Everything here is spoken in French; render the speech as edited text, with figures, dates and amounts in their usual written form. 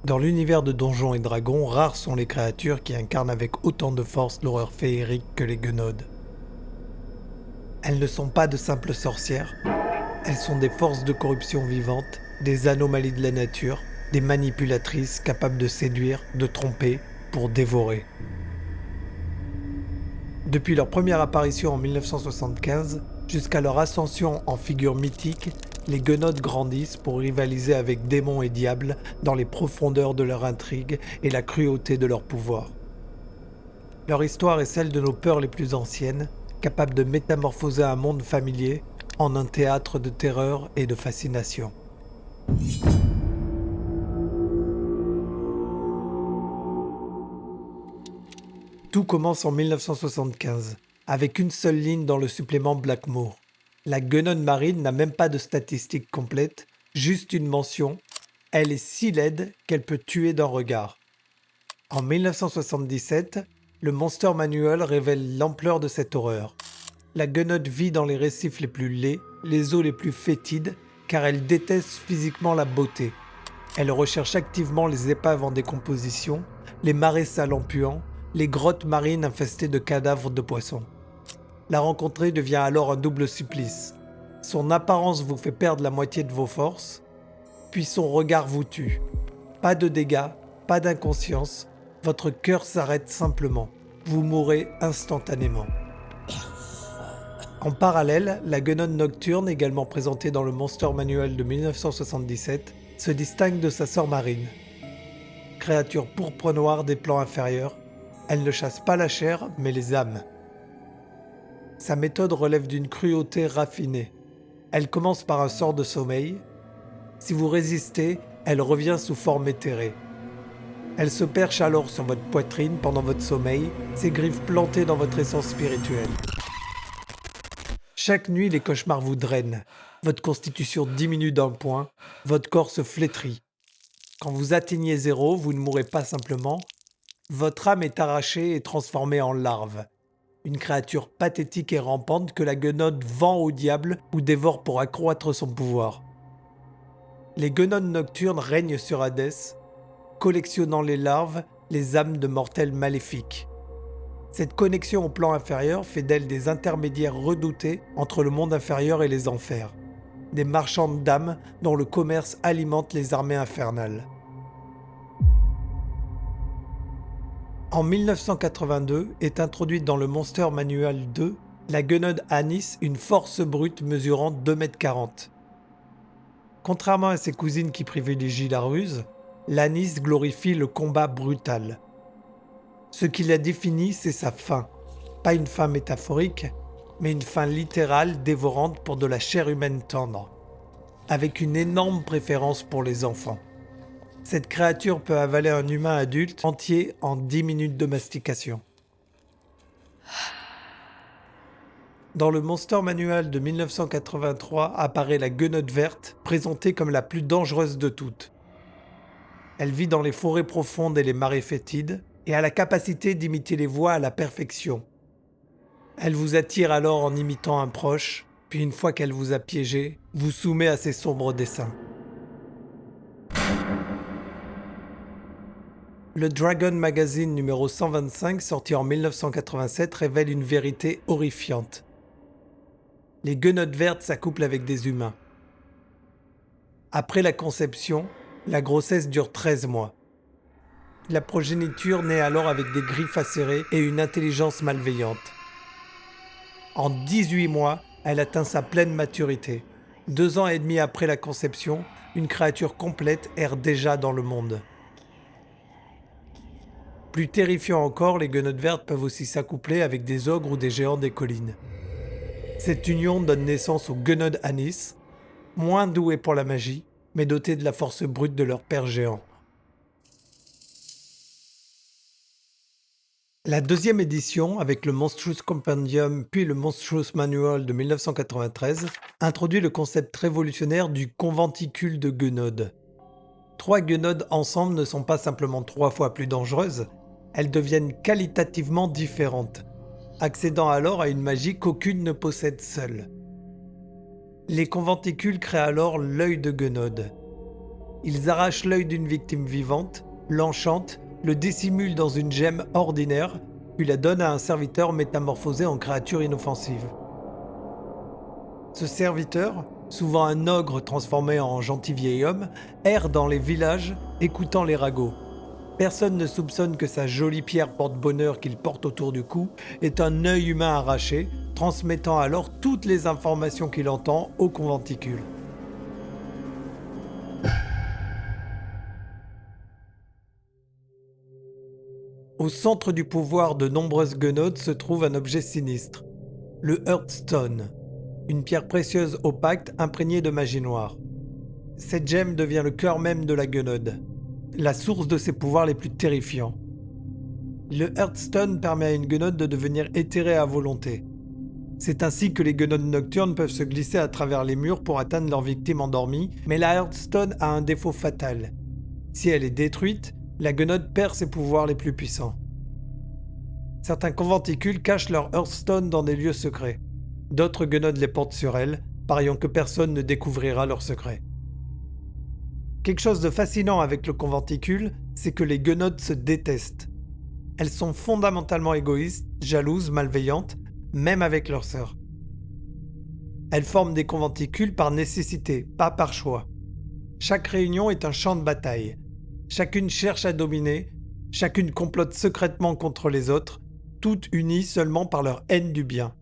Dans l'univers de Donjons et Dragons, rares sont les créatures qui incarnent avec autant de force l'horreur féerique que les Guenodes. Elles ne sont pas de simples sorcières, elles sont des forces de corruption vivantes, des anomalies de la nature, des manipulatrices capables de séduire, de tromper, pour dévorer. Depuis leur première apparition en 1975, jusqu'à leur ascension en figure mythique, les Guenodes grandissent pour rivaliser avec démons et diables dans les profondeurs de leur intrigue et la cruauté de leur pouvoir. Leur histoire est celle de nos peurs les plus anciennes, capables de métamorphoser un monde familier en un théâtre de terreur et de fascination. Tout commence en 1975, avec une seule ligne dans le supplément Blackmoor. La guenonne marine n'a même pas de statistiques complètes, juste une mention. Elle est si laide qu'elle peut tuer d'un regard. En 1977, le Monster Manual révèle l'ampleur de cette horreur. La guenode vit dans les récifs les plus laids, les eaux les plus fétides, car elle déteste physiquement la beauté. Elle recherche activement les épaves en décomposition, les marais salants puants, les grottes marines infestées de cadavres de poissons. La rencontrer devient alors un double supplice. Son apparence vous fait perdre la moitié de vos forces, puis son regard vous tue. Pas de dégâts, pas d'inconscience, votre cœur s'arrête simplement. Vous mourrez instantanément. En parallèle, la guenonne nocturne, également présentée dans le Monster Manual de 1977, se distingue de sa sœur marine. Créature pourpre noire des plans inférieurs, elle ne chasse pas la chair, mais les âmes. Sa méthode relève d'une cruauté raffinée. Elle commence par un sort de sommeil. Si vous résistez, elle revient sous forme éthérée. Elle se perche alors sur votre poitrine pendant votre sommeil, ses griffes plantées dans votre essence spirituelle. Chaque nuit, les cauchemars vous drainent. Votre constitution diminue d'un point, votre corps se flétrit. Quand vous atteignez zéro, vous ne mourrez pas simplement. Votre âme est arrachée et transformée en larve. Une créature pathétique et rampante que la guenode vend au diable ou dévore pour accroître son pouvoir. Les guenodes nocturnes règnent sur Hadès, collectionnant les larves, les âmes de mortels maléfiques. Cette connexion au plan inférieur fait d'elles des intermédiaires redoutés entre le monde inférieur et les enfers. Des marchandes d'âmes dont le commerce alimente les armées infernales. En 1982 est introduite dans le Monster Manual 2 la guenode Anis, une force brute mesurant 2,40 m. Contrairement à ses cousines qui privilégient la ruse, l'Anis glorifie le combat brutal. Ce qui la définit, c'est sa faim. Pas une faim métaphorique, mais une faim littérale dévorante pour de la chair humaine tendre, avec une énorme préférence pour les enfants. Cette créature peut avaler un humain adulte entier en 10 minutes de mastication. Dans le Monster Manual de 1983 apparaît la guenode verte, présentée comme la plus dangereuse de toutes. Elle vit dans les forêts profondes et les marais fétides, et a la capacité d'imiter les voix à la perfection. Elle vous attire alors en imitant un proche, puis une fois qu'elle vous a piégé, vous soumet à ses sombres desseins. Le Dragon Magazine numéro 125, sorti en 1987, révèle une vérité horrifiante. Les guenodes vertes s'accouplent avec des humains. Après la conception, la grossesse dure 13 mois. La progéniture naît alors avec des griffes acérées et une intelligence malveillante. En 18 mois, elle atteint sa pleine maturité. 2 ans et demi après la conception, une créature complète erre déjà dans le monde. Plus terrifiant encore, les guenodes vertes peuvent aussi s'accoupler avec des ogres ou des géants des collines. Cette union donne naissance aux guenodes Anis, moins doués pour la magie, mais dotés de la force brute de leur père géant. La deuxième édition, avec le Monstrous Compendium puis le Monstrous Manual de 1993, introduit le concept révolutionnaire du conventicule de guenode. 3 guenodes ensemble ne sont pas simplement 3 fois plus dangereuses, elles deviennent qualitativement différentes, accédant alors à une magie qu'aucune ne possède seule. Les conventicules créent alors l'œil de guenode. Ils arrachent l'œil d'une victime vivante, l'enchantent, le dissimulent dans une gemme ordinaire, puis la donnent à un serviteur métamorphosé en créature inoffensive. Ce serviteur, souvent un ogre transformé en gentil vieil homme, erre dans les villages, écoutant les ragots. Personne ne soupçonne que sa jolie pierre porte-bonheur qu'il porte autour du cou est un œil humain arraché, transmettant alors toutes les informations qu'il entend au conventicule. Au centre du pouvoir de nombreuses guenodes se trouve un objet sinistre, le Hearthstone, une pierre précieuse opaque imprégnée de magie noire. Cette gemme devient le cœur même de la guenode, la source de ses pouvoirs les plus terrifiants. Le Hearthstone permet à une guenode de devenir éthérée à volonté. C'est ainsi que les guenodes nocturnes peuvent se glisser à travers les murs pour atteindre leurs victimes endormies, mais la Hearthstone a un défaut fatal. Si elle est détruite, la guenode perd ses pouvoirs les plus puissants. Certains conventicules cachent leur Hearthstone dans des lieux secrets. D'autres guenodes les portent sur elles, pariant que personne ne découvrira leurs secrets. Quelque chose de fascinant avec le conventicule, c'est que les guenodes se détestent. Elles sont fondamentalement égoïstes, jalouses, malveillantes, même avec leurs sœurs. Elles forment des conventicules par nécessité, pas par choix. Chaque réunion est un champ de bataille. Chacune cherche à dominer, chacune complote secrètement contre les autres, toutes unies seulement par leur haine du bien.